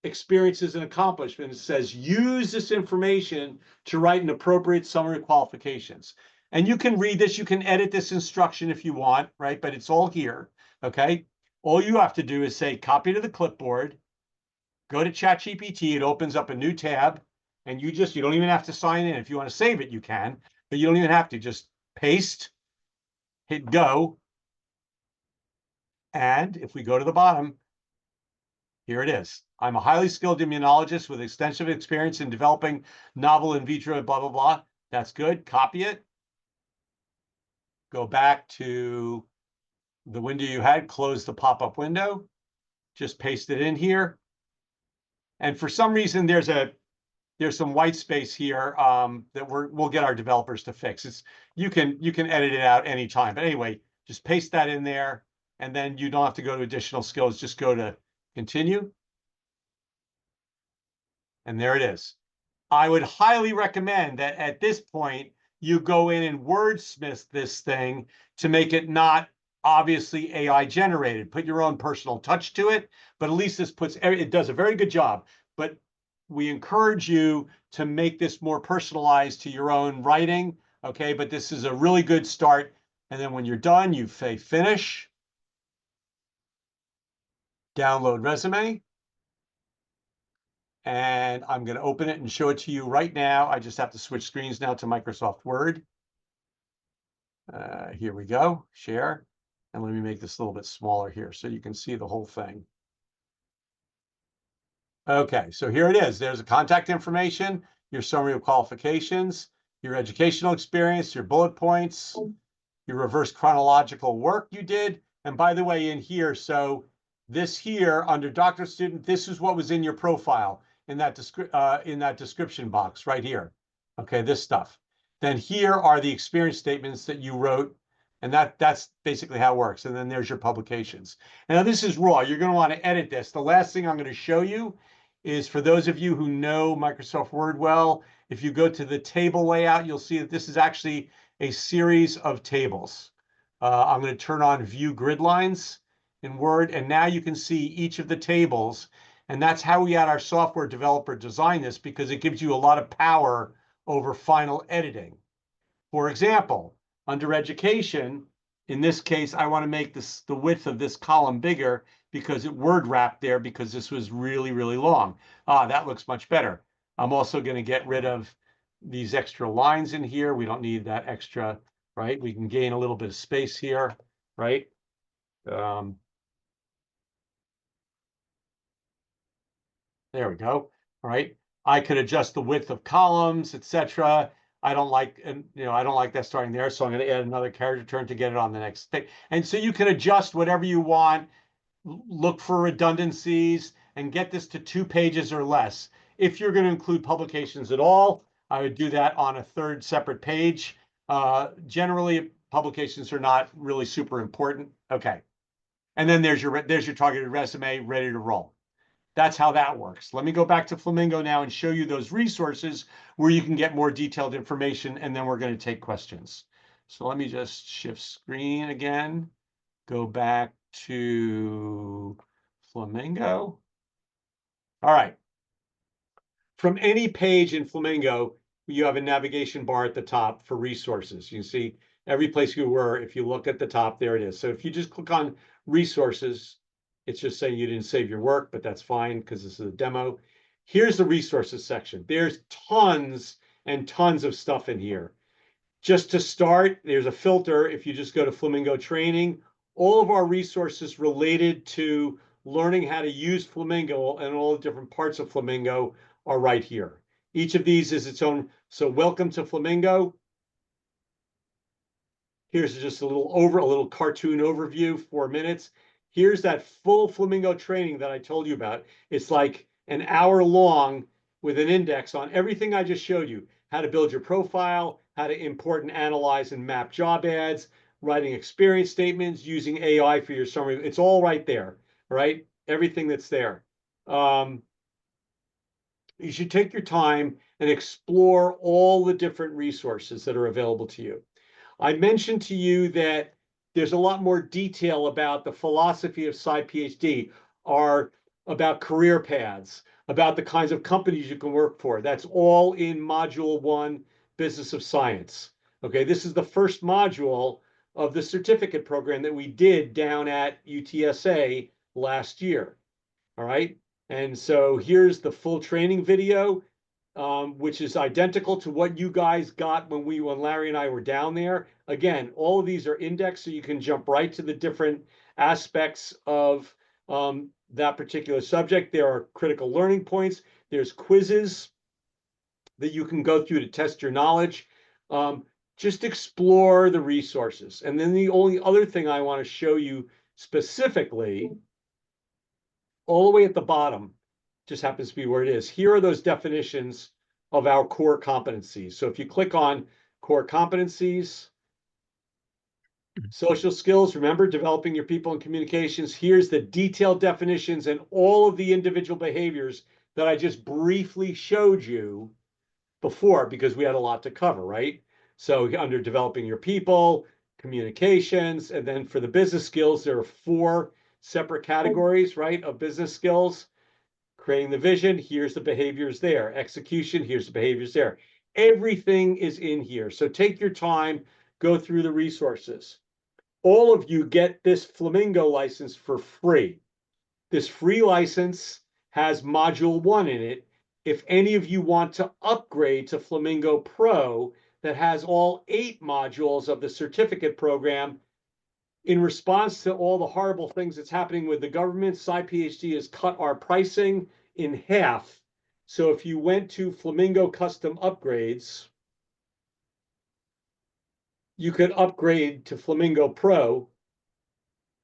experiences and accomplishments. It says, use this information to write an appropriate summary of qualifications. And you can read this, you can edit this instruction if you want, right? But it's all here, okay? All you have to do is say, copy to the clipboard, go to ChatGPT, it opens up a new tab, and you don't even have to sign in. If you want to save it, you can, but you don't even have to. Just paste, hit go, and if we go to the bottom, Here it is. I'm a highly skilled immunologist with extensive experience in developing novel in vitro, blah, blah, blah. That's good. Copy it. Go back to the window you had, close the pop-up window, just paste it in here. And for some reason, there's some white space here that we'll get our developers to fix. You can edit it out anytime. But anyway, just paste that in there, and then you don't have to go to additional skills. Just go to continue. And there it is. I would highly recommend that at this point, you go in and wordsmith this thing to make it not obviously AI generated. Put your own personal touch to it, but at least it does a very good job. But we encourage you to make this more personalized to your own writing, okay? But this is a really good start. And then when you're done, you say finish, download resume. And I'm going to open it and show it to you right now. I just have to switch screens now to Microsoft Word. Here we go, share. And let me make this a little bit smaller here so you can see the whole thing. Okay, so here it is. There's the contact information, your summary of qualifications, your educational experience, your bullet points, your reverse chronological work you did. And by the way, in here, so this here under doctor student, this is what was in your profile in that description box right here. Okay, this stuff. Then here are the experience statements that you wrote, and that's basically how it works. And then there's your publications. Now this is raw. You're going to want to edit this. The last thing I'm going to show you is for those of you who know Microsoft Word well, if you go to the table layout, you'll see that this is actually a series of tables. I'm going to turn on View Grid Lines in Word, and now you can see each of the tables. And that's how we had our software developer design this, because it gives you a lot of power over final editing. For example, under education, in this case, I want to make the width of this column bigger because it word wrapped there because this was really, really long. That looks much better. I'm also going to get rid of these extra lines in here. We don't need that extra, right? We can gain a little bit of space here, right? There we go. All right. I could adjust the width of columns, etc. I don't like that starting there, so I'm going to add another character turn to get it on the next thing. And so you can adjust whatever you want, look for redundancies, and get this to 2 pages or less. If you're going to include publications at all, I would do that on a third separate page. Generally, publications are not really super important. Okay. And then there's your targeted resume ready to roll. That's how that works. Let me go back to Flamingo now and show you those resources where you can get more detailed information, and then we're going to take questions. So let me just shift screen again, go back to Flamingo. All right. From any page in Flamingo, you have a navigation bar at the top for resources. You can see every place you were. If you look at the top, there it is. So if you just click on resources, it's just saying you didn't save your work, but that's fine because this is a demo. Here's the resources section. There's tons and tons of stuff in here. Just to start, there's a filter. If you just go to Flamingo Training, all of our resources related to learning how to use Flamingo and all the different parts of Flamingo are right here. Each of these is its own. So welcome to Flamingo. Here's just a little cartoon overview, 4 minutes. Here's that full Flamingo training that I told you about. It's like an hour long with an index on everything I just showed you. How to build your profile, how to import and analyze and map job ads, writing experience statements, using AI for your summary. It's all right there, right? Everything that's there. You should take your time and explore all the different resources that are available to you. I mentioned to you that there's a lot more detail about the philosophy of SciPhD, are about career paths, about the kinds of companies you can work for. That's all in Module 1, Business of Science. Okay, this is the first module of the certificate program that we did down at UTSA last year. All right, and so here's the full training video, which is identical to what you guys got when Larry and I were down there. Again, all of these are indexed, so you can jump right to the different aspects of that particular subject. There are critical learning points. There's quizzes that you can go through to test your knowledge. Just explore the resources. And then the only other thing I want to show you specifically, all the way at the bottom, just happens to be where it is. Here are those definitions of our core competencies. So if you click on core competencies, social skills, remember, developing your people and communications. Here's the detailed definitions and all of the individual behaviors that I just briefly showed you before, because we had a lot to cover, right? So under developing your people, communications, and then for the business skills, there are 4 separate categories, right, of business skills. Creating the vision, here's the behaviors there. Execution, here's the behaviors there. Everything is in here. So take your time, go through the resources. All of you get this Flamingo license for free. This free license has module 1 in it. If any of you want to upgrade to Flamingo Pro, that has all 8 modules of the certificate program, in response to all the horrible things that's happening with the government, SciPhD has cut our pricing in half. So if you went to Flamingo Custom Upgrades, you could upgrade to Flamingo Pro,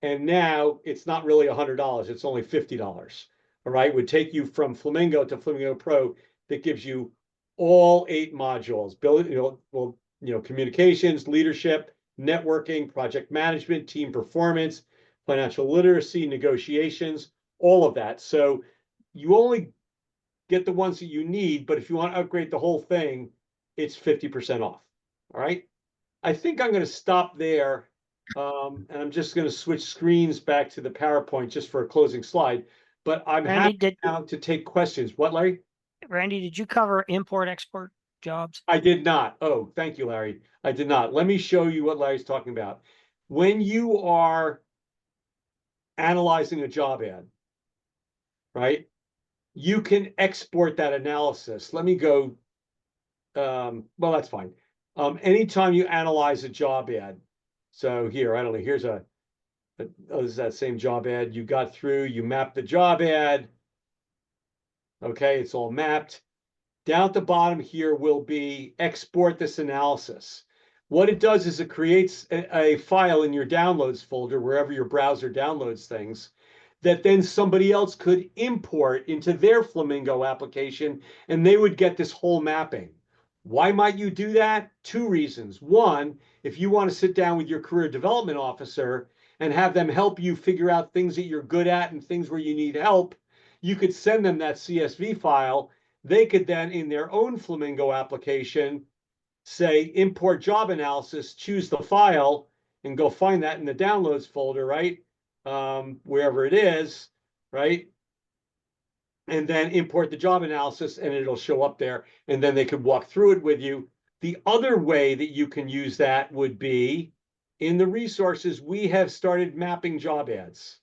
and now it's not really $100, it's only $50. All right, would take you from Flamingo to Flamingo Pro. That gives you all 8 modules, communications, leadership, networking, project management, team performance, financial literacy, negotiations, all of that. So you only get the ones that you need, but if you want to upgrade the whole thing, it's 50% off. All right. I think I'm going to stop there. And I'm just going to switch screens back to the PowerPoint just for a closing slide. But I'm happy now to take questions. What, Larry? Randy, did you cover import-export jobs? I did not. Oh, thank you, Larry. I did not. Let me show you what Larry's talking about. When you are analyzing a job ad, right, you can export that analysis. Let me go. Well, that's fine. Anytime you analyze a job ad, so here, I don't know, here's this is that same job ad you got through, you map the job ad. Okay, it's all mapped. Down at the bottom here will be export this analysis. What it does is it creates a file in your downloads folder, wherever your browser downloads things, that then somebody else could import into their Flamingo application, and they would get this whole mapping. Why might you do that? 2 reasons. One, if you want to sit down with your career development officer and have them help you figure out things that you're good at and things where you need help, you could send them that CSV file. They could then, in their own Flamingo application, say import job analysis, choose the file, and go find that in the downloads folder, right? Wherever it is, right? And then import the job analysis, and it'll show up there, and then they could walk through it with you. The other way that you can use that would be in the resources. We have started mapping job ads.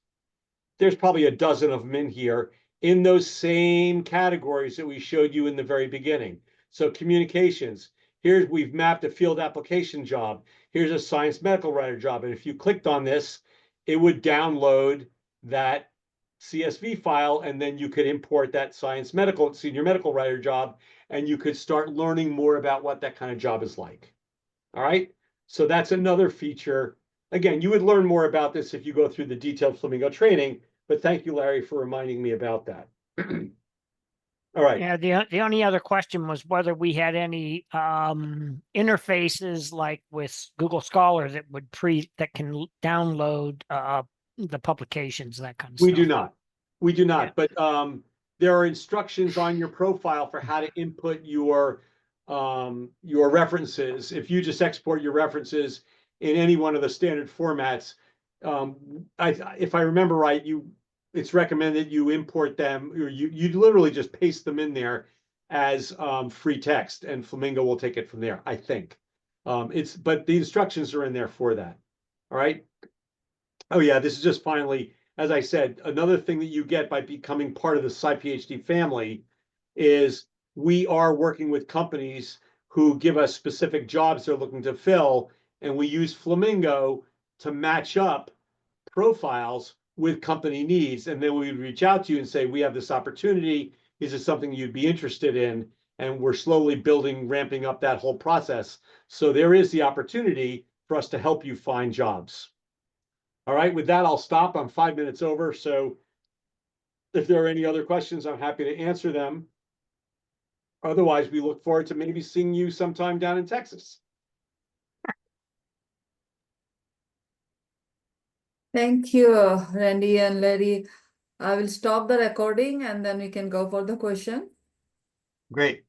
There's probably a dozen of them in here in those same categories that we showed you in the very beginning. So communications, here's, we've mapped a field application job. Here's a science medical writer job. And if you clicked on this, it would download that CSV file, and then you could import that senior medical writer job, and you could start learning more about what that kind of job is like. All right. So that's another feature. Again, you would learn more about this if you go through the detailed Flamingo training, but thank you, Larry, for reminding me about that. All right. Yeah, the only other question was whether we had any interfaces like with Google Scholar that would that can download the publications, that kind of stuff. We do not. We do not. Yeah. But there are instructions on your profile for how to input your references. If you just export your references in any one of the standard formats, if I remember right, it's recommended you import them, or you literally just paste them in there as free text, and Flamingo will take it from there, I think. But the instructions are in there for that. All right. Oh yeah, this is just finally, as I said, another thing that you get by becoming part of the SciPhD family is we are working with companies who give us specific jobs they're looking to fill, and we use Flamingo to match up profiles with company needs. And then we would reach out to you and say, we have this opportunity. Is it something you'd be interested in? And we're slowly ramping up that whole process. So there is the opportunity for us to help you find jobs. All right, with that, I'll stop. I'm 5 minutes over. So if there are any other questions, I'm happy to answer them. Otherwise, we look forward to maybe seeing you sometime down in Texas. Thank you, Randy and Larry. I will stop the recording and then we can go for the question. Great.